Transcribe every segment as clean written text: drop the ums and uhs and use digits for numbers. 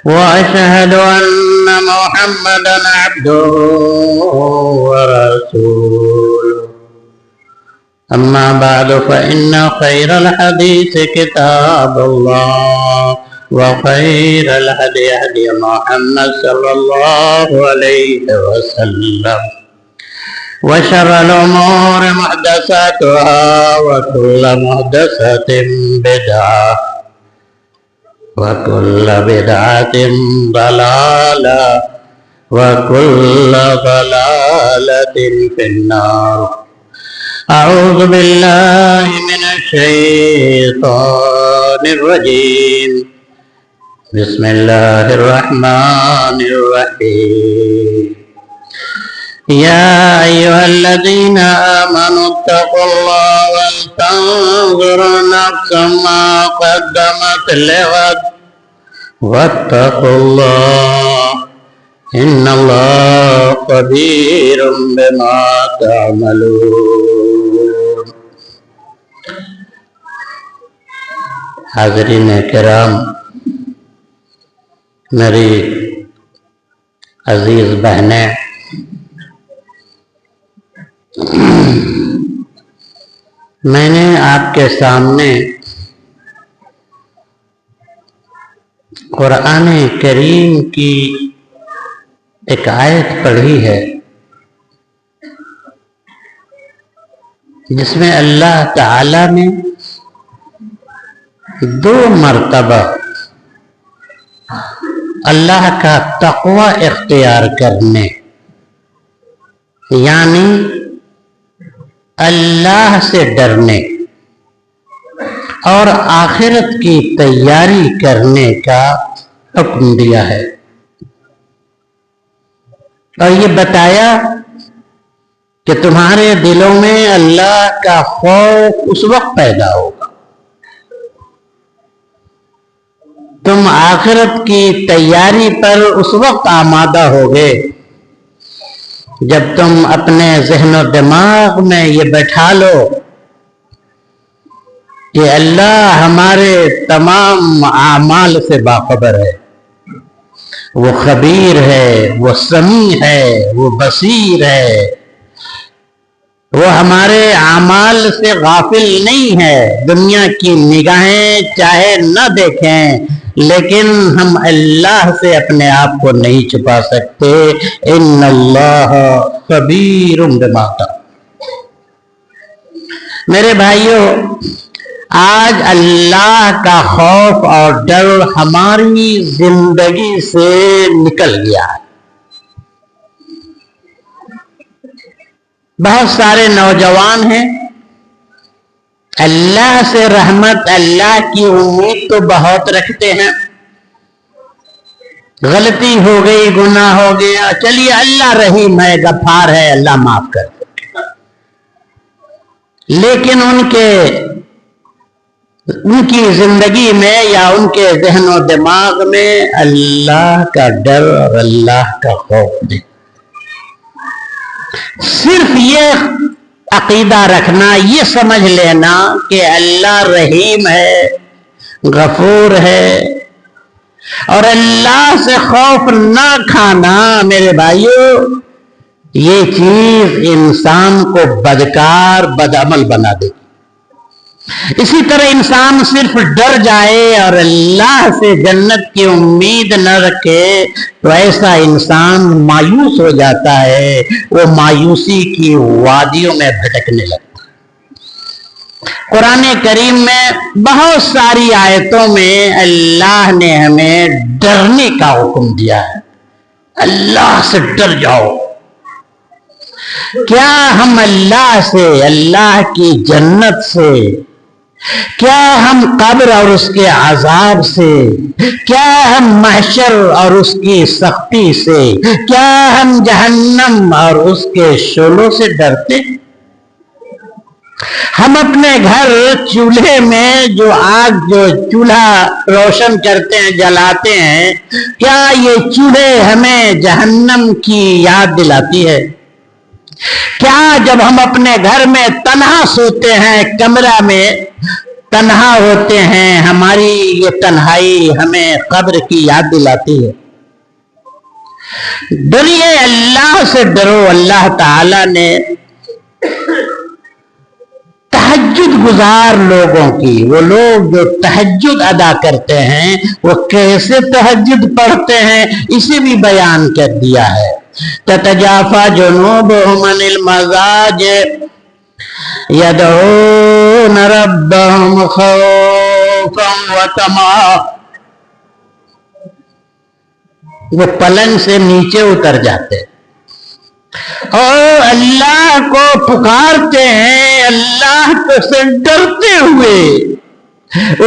وأشهد أن محمدا عبده ورسوله. أما بعد فإن خير الحديث كتاب الله وخير الهدي هدي محمد صلى الله عليه وسلم وشر الأمور محدثاتها وكل محدثة بدعة وكل بدعة ضلالة وكل ضلالة في النار. أعوذ بالله من الشيطان الرجيم. بسم الله الرحمن الرحيم. يا أيها الذين آمنوا اتقوا الله ولتنظر نفس ما قدمت لغد واتقوا الله إن الله خبير بما تعملون. حاضرین کرام، میری عزیز بہنیں، میں نے آپ کے سامنے قرآن کریم کی ایک آیت پڑھی ہے جس میں اللہ تعالی نے 2 مرتبہ اللہ کا تقوی اختیار کرنے، یعنی اللہ سے ڈرنے اور آخرت کی تیاری کرنے کا حکم دیا ہے، اور یہ بتایا کہ تمہارے دلوں میں اللہ کا خوف اس وقت پیدا ہوگا، تم آخرت کی تیاری پر اس وقت آمادہ ہوگے جب تم اپنے ذہن و دماغ میں یہ بٹھا لو کہ اللہ ہمارے تمام اعمال سے باخبر ہے، وہ خبیر ہے، وہ سمیع ہے، وہ بصیر ہے، وہ ہمارے اعمال سے غافل نہیں ہے۔ دنیا کی نگاہیں چاہے نہ دیکھیں لیکن ہم اللہ سے اپنے آپ کو نہیں چھپا سکتے۔ ان اللہ خبیر بما تعملون۔ میرے بھائیوں، آج اللہ کا خوف اور ڈر ہماری زندگی سے نکل گیا ہے۔ بہت سارے نوجوان ہیں، اللہ سے رحمت، اللہ کی امید تو بہت رکھتے ہیں، غلطی ہو گئی، گناہ ہو گیا، چلیے اللہ رحیم ہے، غفار ہے، اللہ معاف کر دے، لیکن ان کی زندگی میں یا ان کے ذہن و دماغ میں اللہ کا ڈر اور اللہ کا خوف نہیں۔ صرف یہ عقیدہ رکھنا، یہ سمجھ لینا کہ اللہ رحیم ہے، غفور ہے، اور اللہ سے خوف نہ کھانا، میرے بھائیوں، یہ چیز انسان کو بدکار، بدعمل بنا دے گی۔ اسی طرح انسان صرف ڈر جائے اور اللہ سے جنت کی امید نہ رکھے تو ایسا انسان مایوس ہو جاتا ہے، وہ مایوسی کی وادیوں میں بھٹکنے لگتا ہے۔ قرآن کریم میں بہت ساری آیتوں میں اللہ نے ہمیں ڈرنے کا حکم دیا ہے، اللہ سے ڈر جاؤ۔ کیا ہم اللہ سے، اللہ کی جنت سے، کیا ہم قبر اور اس کے عذاب سے، کیا ہم محشر اور اس کی سختی سے، کیا ہم جہنم اور اس کے شعلوں سے ڈرتے؟ ہم اپنے گھر چولہے میں جو آگ، جو چولہا روشن کرتے ہیں، جلاتے ہیں، کیا یہ چولہے ہمیں جہنم کی یاد دلاتی ہے؟ کیا جب ہم اپنے گھر میں تنہا سوتے ہیں، کمرہ میں تنہا ہوتے ہیں، ہماری یہ تنہائی ہمیں قبر کی یاد دلاتی ہے۔ ڈریے اللہ سے ڈرو۔ اللہ تعالی نے تہجد گزار لوگوں کی، وہ لوگ جو تہجد ادا کرتے ہیں، وہ کیسے تہجد پڑھتے ہیں، اسے بھی بیان کر دیا ہے۔ تتجافا جنوبهم عن المضاجع يدعون ربهم خوفا وطمعا، وہ پلنگ سے نیچے اتر جاتے اور اللہ کو پکارتے ہیں، اللہ کو سے ڈرتے ہوئے،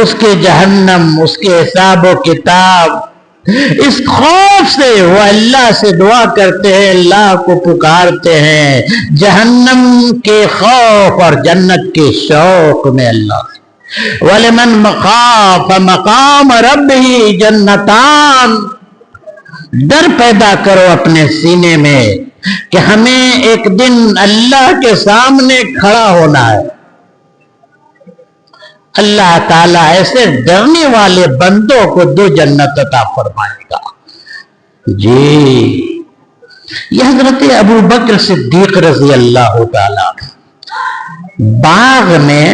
اس کے جہنم، اس کے حساب و کتاب، اس خوف سے وہ اللہ سے دعا کرتے ہیں، اللہ کو پکارتے ہیں، جہنم کے خوف اور جنت کے شوق میں اللہ سے۔ وَلِمَنْ خَافَ مَقَامَ رَبِّهِ جَنَّتَانِ، ڈر پیدا کرو اپنے سینے میں کہ ہمیں ایک دن اللہ کے سامنے کھڑا ہونا ہے۔ اللہ تعالیٰ ایسے ڈرنے والے بندوں کو 2 جنت عطا فرمائے گا۔ جی، یہ حضرت ابو بکر صدیق رضی اللہ تعالیٰ باغ میں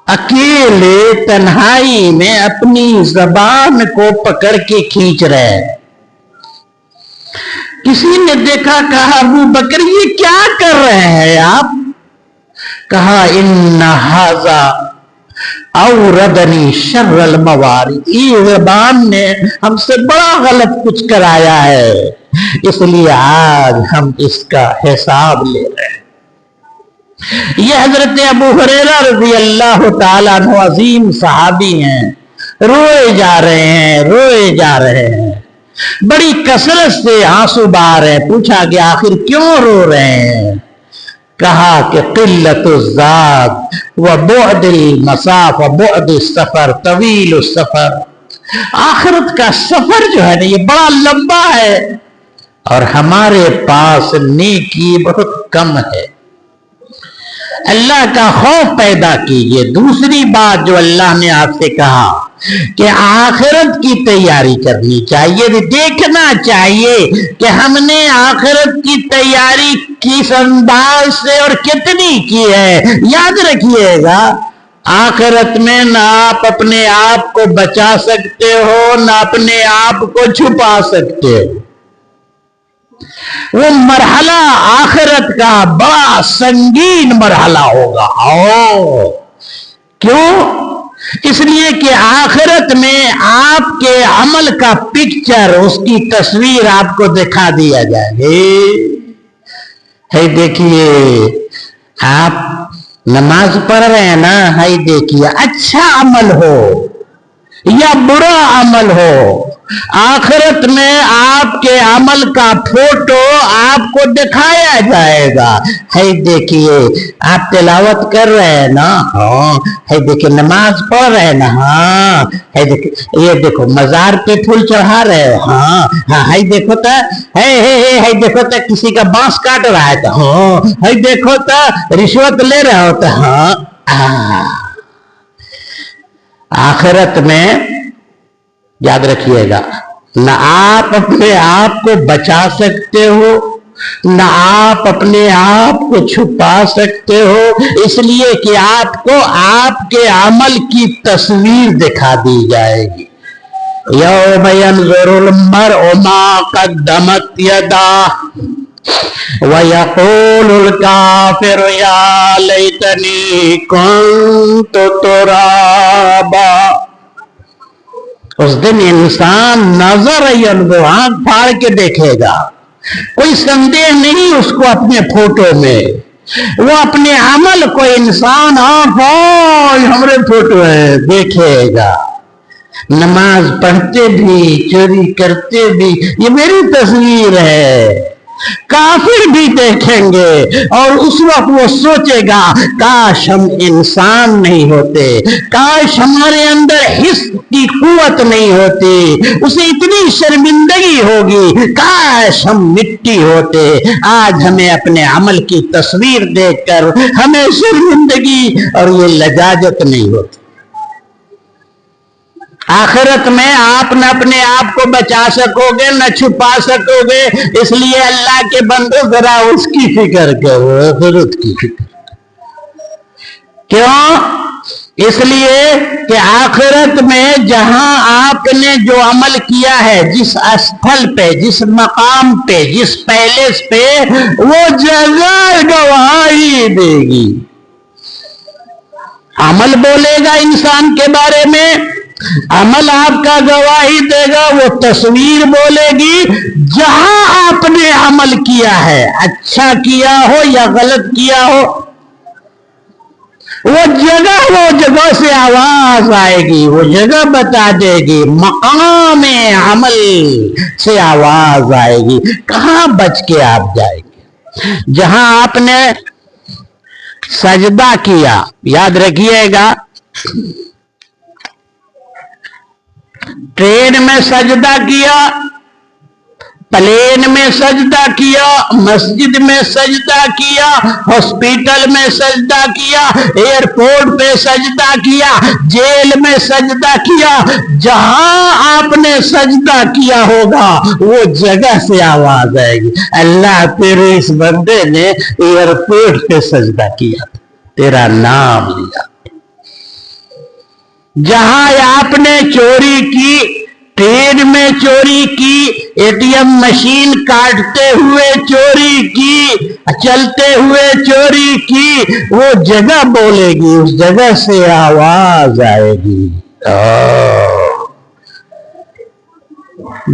اکیلے تنہائی میں اپنی زبان کو پکڑ کے کھینچ رہے ہیں۔ کسی نے دیکھا، کہا ابو بکر یہ کیا کر رہے ہیں آپ؟ کہا ان ھذا اوردنی شر الموارد، یہ زبان نے ہم سے بڑا غلط کچھ کرایا ہے، اس لیے آج ہم اس کا حساب لے رہے ہیں۔ یہ حضرت ابو ہریرہ رضی اللہ تعالیٰ عنہ عظیم صحابی ہیں، روئے جا رہے ہیں، روئے جا رہے ہیں، بڑی کثرت سے آنسو بہا رہے ہیں۔ پوچھا کہ آخر کیوں رو رہے ہیں؟ کہا کہ قلت الزاد وبعد المساف وبعد السفر طویل السفر، آخرت کا سفر جو ہے نا یہ بڑا لمبا ہے اور ہمارے پاس نیکی بہت کم ہے۔ اللہ کا خوف پیدا کیجئے۔ دوسری بات جو اللہ نے آپ سے کہا کہ آخرت کی تیاری کرنی چاہیے، دیکھنا چاہیے کہ ہم نے آخرت کی تیاری کس انداز سے اور کتنی کی ہے۔ یاد رکھیے گا، آخرت میں نہ آپ اپنے آپ کو بچا سکتے ہو، نہ اپنے آپ کو چھپا سکتے ہو۔ وہ مرحلہ آخرت کا بڑا سنگین مرحلہ ہوگا۔ کیوں؟ اس لیے کہ آخرت میں آپ کے عمل کا پکچر، اس کی تصویر آپ کو دکھا دیا جائے گی۔ ہے دیکھیے، آپ نماز پڑھ رہے ہیں نا، ہے دیکھیے اچھا عمل ہو یا برا عمل ہو، آخرت میں آپ کے عمل کا فوٹو آپ کو دکھایا جائے گا۔ ہے دیکھیے، آپ تلاوت کر رہے ہیں نا، ہاں، ہے دیکھیے نماز پڑھ رہے ہیں نا، ہاں، ہے دیکھیے، یہ دیکھو مزار پہ پھول چڑھا رہے ہو، ہاں ہاں، ہے دیکھو تا، ہے دیکھو تا کسی کا بانس کاٹ رہا ہے تو، ہاں، ہے دیکھو تا رشوت لے رہے ہو تو، ہاں۔ آخرت میں یاد رکھیے گا، نہ آپ اپنے آپ کو بچا سکتے ہو، نہ آپ اپنے آپ کو چھپا سکتے ہو، اس لیے کہ آپ کو آپ کے عمل کی تصویر دکھا دی جائے گی۔ یوم ینظر المرء ما قدمت یداہ وَيَقُولُ الْكَافِرُ يَا لَيْتَنِي كُنْتُ تُرَابًا، اس دن انسان نظر آنکھ پھاڑ کے دیکھے گا، کوئی سندیہ نہیں اس کو اپنے فوٹو میں، وہ اپنے عمل کو انسان ہمارے فوٹو ہے دیکھے گا۔ نماز پڑھتے بھی، چوری کرتے بھی، یہ میری تصویر ہے، کافر بھی دیکھیں گے اور اس وقت وہ سوچے گا کاش ہم انسان نہیں ہوتے، کاش ہمارے اندر حس کی قوت نہیں ہوتی، اسے اتنی شرمندگی ہوگی، کاش ہم مٹی ہوتے۔ آج ہمیں اپنے عمل کی تصویر دیکھ کر ہمیں شرمندگی اور یہ لجاجت نہیں ہوتی۔ آخرت میں آپ نہ اپنے آپ کو بچا سکو گے نہ چھپا سکو گے، اس لیے اللہ کے بندو ذرا اس کی فکر کرو، آخرت کی فکر۔ کیوں؟ اس لیے کہ آخرت میں جہاں آپ نے جو عمل کیا ہے، جس استھل پہ، جس مقام پہ، جس پیلس پہ، وہ جگہ گواہی دے گی۔ عمل بولے گا انسان کے بارے میں، عمل آپ کا گواہی دے گا، وہ تصویر بولے گی جہاں آپ نے عمل کیا ہے، اچھا کیا ہو یا غلط کیا ہو، وہ جگہ سے آواز آئے گی، وہ جگہ بتا دے گی، مقام عمل سے آواز آئے گی۔ کہاں بچ کے آپ جائیں گے؟ جہاں آپ نے سجدہ کیا، یاد رکھیے گا، ٹرین میں سجدہ کیا، پلین میں سجدہ کیا، مسجد میں سجدہ کیا، ہاسپٹل میں سجدہ کیا، ایئرپورٹ پہ سجدہ کیا، جیل میں سجدہ کیا، جہاں آپ نے سجدہ کیا ہوگا وہ جگہ سے آواز آئے گی، اللہ تیرے اس بندے نے ایئرپورٹ پہ سجدہ کیا، تیرا نام لیا۔ جہاں آپ نے چوری کی، ٹرین میں چوری کی، اے ٹی ایم مشین کاٹتے ہوئے چوری کی، چلتے ہوئے چوری کی، وہ جگہ بولے گی، اس جگہ سے آواز آئے گی۔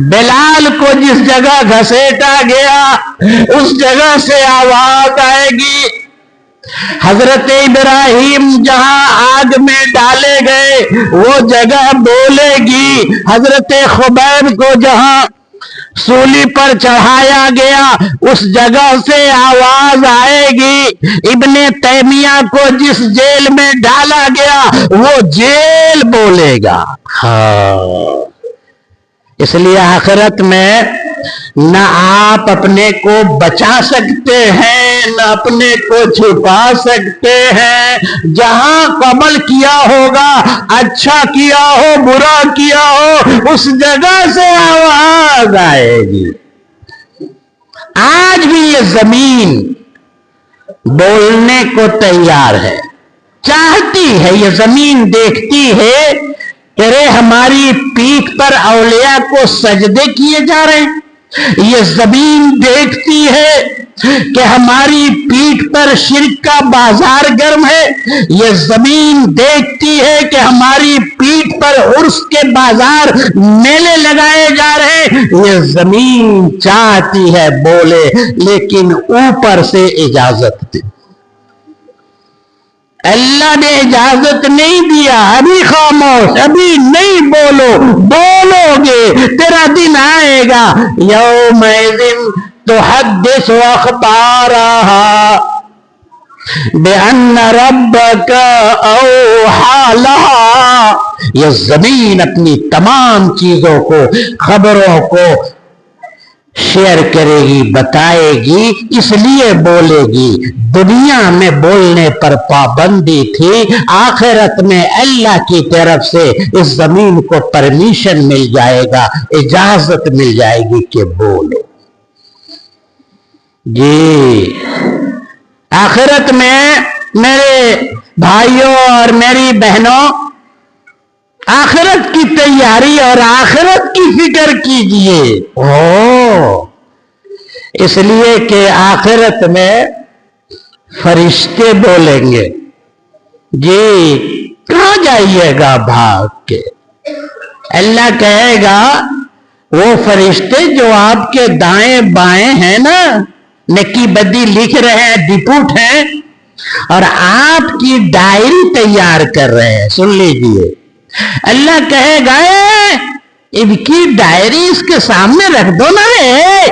بلال کو جس جگہ گھسیٹا گیا اس جگہ سے آواز آئے گی۔ حضرت ابراہیم جہاں آگ میں ڈالے گئے وہ جگہ بولے گی، حضرت خبیب کو جہاں سولی پر چڑھایا گیا اس جگہ سے آواز آئے گی، ابن تیمیہ کو جس جیل میں ڈالا گیا وہ جیل بولے گا۔ اس لیے آخرت میں نہ آپ اپنے کو بچا سکتے ہیں نہ اپنے کو چھپا سکتے ہیں، جہاں عمل کیا ہوگا، اچھا کیا ہو برا کیا ہو، اس جگہ سے آواز آئے گی۔ آج بھی یہ زمین بولنے کو تیار ہے، چاہتی ہے، یہ زمین دیکھتی ہے کہ ہماری پیٹھ پر اولیاء کو سجدے کیے جا رہے ہیں، یہ زمین دیکھتی ہے کہ ہماری پیٹھ پر شرک کا بازار گرم ہے، یہ زمین دیکھتی ہے کہ ہماری پیٹھ پر عرس کے بازار میلے لگائے جا رہے ہیں، یہ زمین چاہتی ہے بولے لیکن اوپر سے اجازت دے۔ اللہ نے اجازت نہیں دیا، ابھی خاموش، ابھی نہیں بولو، بولو گے تیرا دن آئے گا، یومئذ تحدث اخبارہا بأن ربک اوحی لہا۔ یہ زمین اپنی تمام چیزوں کو، خبروں کو شیئر کرے گی، بتائے گی، اس لیے بولے گی۔ دنیا میں بولنے پر پابندی تھی، آخرت میں اللہ کی طرف سے اس زمین کو پرمیشن مل جائے گا، اجازت مل جائے گی کہ بولو۔ جی آخرت میں میرے بھائیوں اور میری بہنوں، آخرت کی تیاری اور آخرت کی فکر کیجئے۔ اس لیے کہ آخرت میں فرشتے بولیں گے، جی کہاں جائیے گا بھاگ کے؟ اللہ کہے گا وہ فرشتے جو آپ کے دائیں بائیں ہیں نا، نکی بدی لکھ رہے ہیں، ڈپوٹ ہیں، اور آپ کی ڈائری تیار کر رہے ہیں، سن لیجئے، اللہ کہے گا ان کی ڈائری اس کے سامنے رکھ دو نا رے،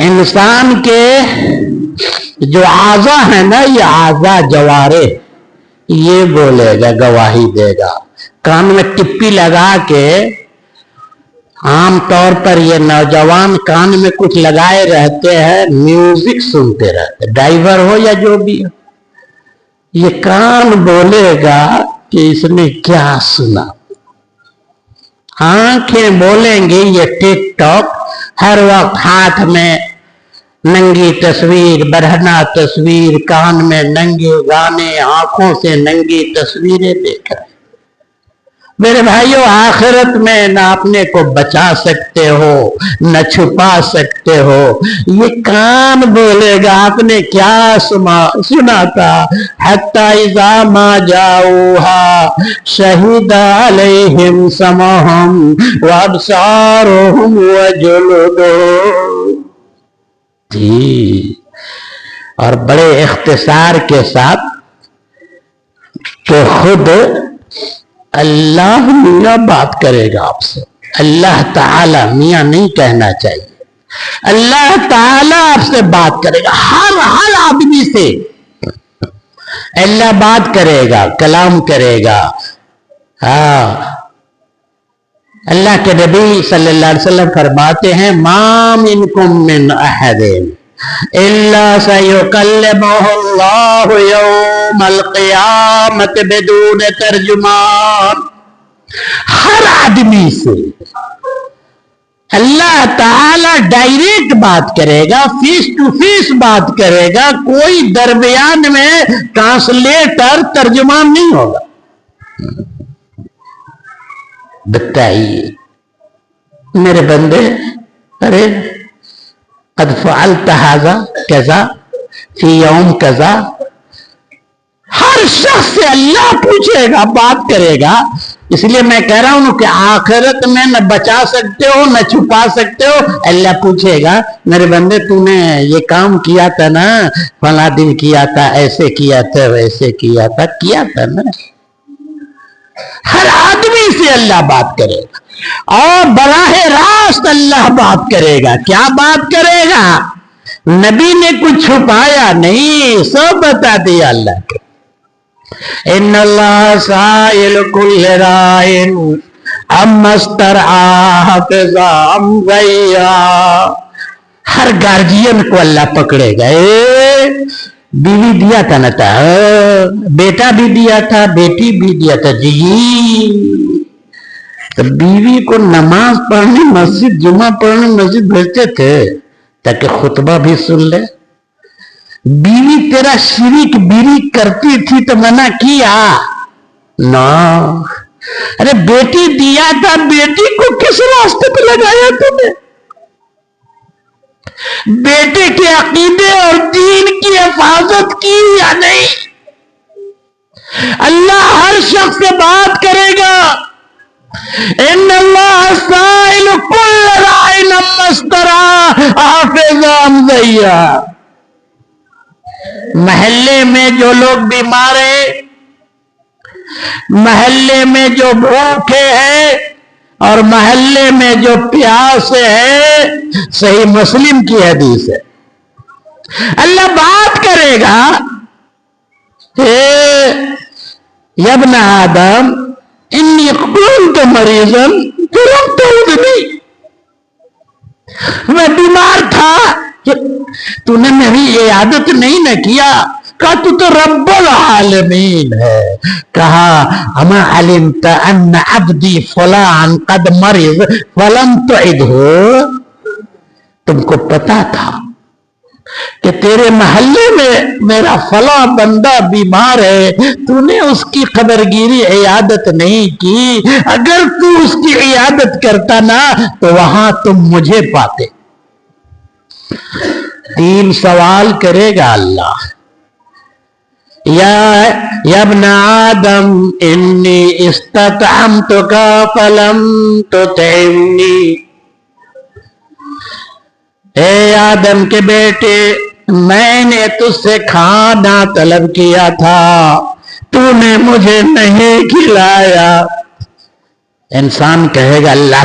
انسان کے جو اعضا ہے نا، یہ اعضا جوارے، یہ بولے گا، گواہی دے گا. کان میں ٹپی لگا کے، عام طور پر یہ نوجوان کان میں کچھ لگائے رہتے ہیں، میوزک سنتے رہتے، ڈرائیور ہو یا جو بھی ہو. یہ کان بولے گا کہ اس نے کیا سنا. آنکھیں بولیں گی یہ ٹک ٹاک، ہر وقت ہاتھ میں ننگی تصویر، برہنہ تصویر، کان میں ننگے گانے، آنکھوں سے ننگی تصویریں دیکھ رہے. میرے بھائیوں، آخرت میں نہ اپنے کو بچا سکتے ہو نہ چھپا سکتے ہو. یہ کان بولے گا آپ نے کیا سنا تھا. حتی اذا ما جاؤہا شہد علیہم سمعہم وابصارہم وجلودہم. جی، اور بڑے اختصار کے ساتھ کہ خود اللہ میاں بات کرے گا آپ سے. اللہ تعالی، میاں نہیں کہنا چاہیے، اللہ تعالی آپ سے بات کرے گا. ہر آدمی سے اللہ بات کرے گا، کلام کرے گا. اللہ کے نبی صلی اللہ علیہ وسلم فرماتے ہیں ما منکم من احد الا سیکلمہ اللہ یوم القیامت بدون ترجمان. ہر آدمی سے اللہ تعالی ڈائریکٹ بات کرے گا، فیس ٹو فیس بات کرے گا، کوئی درمیان میں ٹرانسلیٹر، ترجمان نہیں ہوگا. بتائیے میرے بندے، ارے قد فعلت هذا کذا فی یوم کذا. ہر شخص سے اللہ پوچھے گا، بات کرے گا. اس لیے میں کہہ رہا ہوں کہ آخرت میں نہ بچا سکتے ہو نہ چھپا سکتے ہو. اللہ پوچھے گا میرے بندے تو نے یہ کام کیا تھا نا، فلاں دن کیا تھا، ایسے کیا تھا، ویسے کیا تھا نا. ہر آدمی سے اللہ بات کرے گا اور براہ راست اللہ بات کرے گا. کیا بات کرے گا؟ نبی نے کچھ چھپایا نہیں، سب بتا دیا اللہ کے. ان اللہ سائل کل رائن ام استرعا حفظا ام غیا. ہر گارجین کو اللہ پکڑے گا. بیوی دیا تھا نا تھا، بیٹا بھی دیا تھا، بیٹی بھی دیا تھا. جی، تو بیوی کو نماز پڑھنے مسجد، جمعہ پڑھنے مسجد بھیجتے تھے تاکہ خطبہ بھی سن لے. بیوی تیرا شریک بیری کرتی تھی تو منع کیا نا. ارے بیٹی دیا تھا، بیٹی کو کس راستے پہ لگایا تم نے؟ بیٹے کے عقیدے اور دین کی حفاظت کی یا نہیں؟ اللہ ہر شخص سے بات کرے گا. ان اللہ سائل کل رائن ام استرعا حفظا ام غیا. محلے میں جو لوگ بیمار ہیں، محلے میں جو بھوکے ہیں اور محلے میں جو پیاسے ہیں، صحیح مسلم کی حدیث ہے، اللہ بات کرے گا یا ابن آدم انی کنت مریضا فلم تعودنی. میں بیمار تھا، تو نے میری عیادت نہیں نہ کیا. کہا تو رب العالمین ہے. کہا اما علمت ان عبدی فلان قد مرض فلم تعدہ. تم کو پتا تھا کہ تیرے محلے میں میرا فلاں بندہ بیمار ہے، تو نے اس کی خبرگیری عیادت نہیں کی. اگر تو اس کی عیادت کرتا نا تو وہاں تم مجھے پاتے. 3 سوال کرے گا اللہ. یا ابن آدم انی استطعمتک فلم تطعمنی. اے آدم کے بیٹے، میں نے تجھ سے کھانا طلب کیا تھا، تو نے مجھے نہیں کھلایا. انسان کہے گا اللہ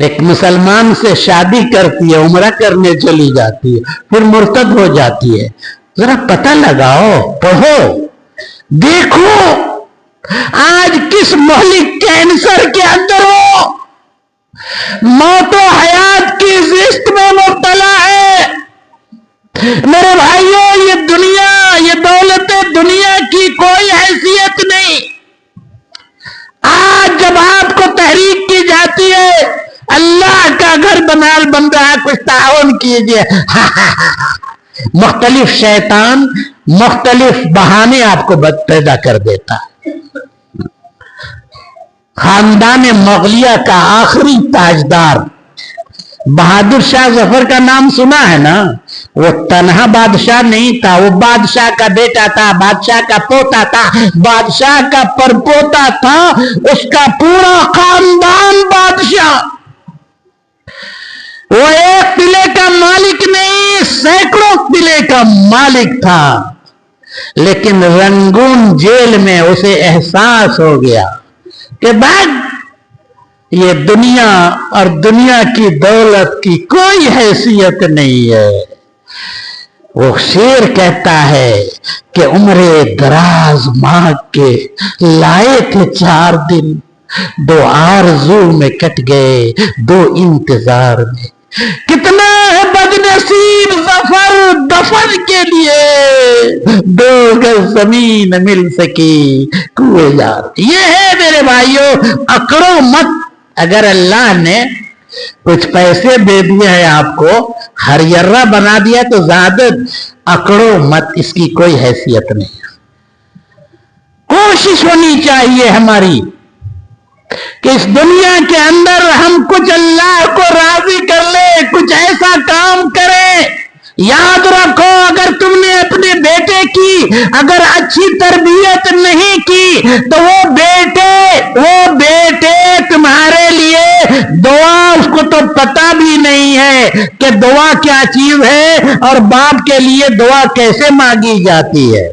ایک مسلمان سے شادی کرتی ہے, عمرہ کرنے چلی جاتی ہے, پھر مرتد ہو جاتی ہے. ذرا پتہ لگاؤ, پڑھو, دیکھو آج کس مہلک کینسر کے اندر ہو, موت و حیات کی زشت میں مبتلا ہے. میرے بھائیوں, یہ دنیا, یہ دولت دنیا کی کوئی حیثیت نہیں. آج جب آپ کو تحریک کی جاتی ہے اللہ کا گھر بن رہا ہے, کچھ تعاون کیجئے, مختلف شیطان مختلف بہانے آپ کو پیدا کر دیتا ہے. خاندان مغلیہ کا آخری تاجدار بہادر شاہ ظفر کا نام سنا ہے نا. وہ تنہا بادشاہ نہیں تھا, وہ بادشاہ کا بیٹا تھا, بادشاہ کا پوتا تھا, بادشاہ کا پرپوتا تھا, اس کا پورا خاندان بادشاہ. وہ ایک قلعے کا مالک نہیں, سینکڑوں قلعے کا مالک تھا. لیکن رنگون جیل میں اسے احساس ہو گیا کہ بعد یہ دنیا اور دنیا کی دولت کی کوئی حیثیت نہیں ہے. وہ شیر کہتا ہے کہ عمر دراز مانگ کے لائے تھے 4 دن, 2 آرزو میں کٹ گئے 2 انتظار میں. کتنا ہے بد نصیب ظفر دفن کے لیے 2 گز زمین مل سکی کوئے یار. یہ ہے میرے بھائیوں, اکڑو مت. اگر اللہ نے کچھ پیسے دے دیے ہیں آپ کو, ہریرہ بنا دیا, تو زیادہ اکڑو مت, اس کی کوئی حیثیت نہیں. کوشش ہونی چاہیے ہماری کہ اس دنیا کے اندر ہم کچھ اللہ کو راضی کر لیں, کچھ ایسا کام کریں. یاد رکھو, اگر تم نے اپنے بیٹے کی اگر اچھی تربیت نہیں کی تو وہ بیٹے تمہارے لیے دعا, اس کو تو پتا بھی نہیں ہے کہ دعا کیا چیز ہے اور باپ کے لیے دعا کیسے مانگی جاتی ہے.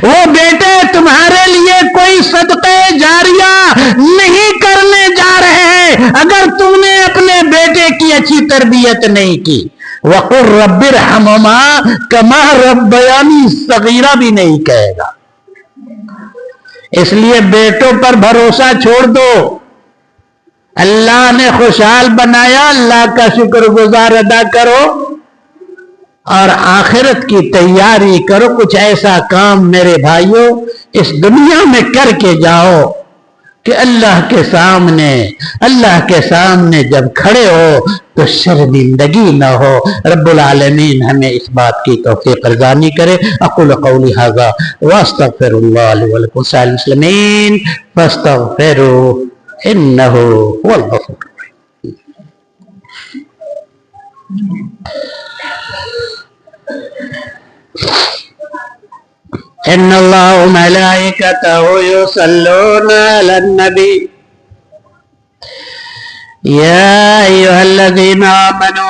وہ بیٹے تمہارے لیے کوئی صدقہ جاریہ نہیں کرنے جا رہے ہیں اگر تم نے اپنے بیٹے کی اچھی تربیت نہیں کی. وَقُلْ رَبِّ ارْحَمْهُمَا كَمَا رَبَّيَانِي صَغِيرًا بھی نہیں کہے گا. اس لیے بیٹوں پر بھروسہ چھوڑ دو. اللہ نے خوشحال بنایا, اللہ کا شکر گزار ادا کرو اور آخرت کی تیاری کرو. کچھ ایسا کام میرے بھائیوں اس دنیا میں کر کے جاؤ کہ اللہ کے سامنے جب کھڑے ہو تو شرمندگی نہ ہو. رب العالمین ہمیں اس بات کی توفیق رضانی کرے. اقول قولی ھذا واستغفر اللہ لی ولکم سائر المسلمین فاستغفروہ انہ هو الغفور الرحیم. ان اللہ وملائکتہ یصلون علی النبی یا ایھا الذین آمنوا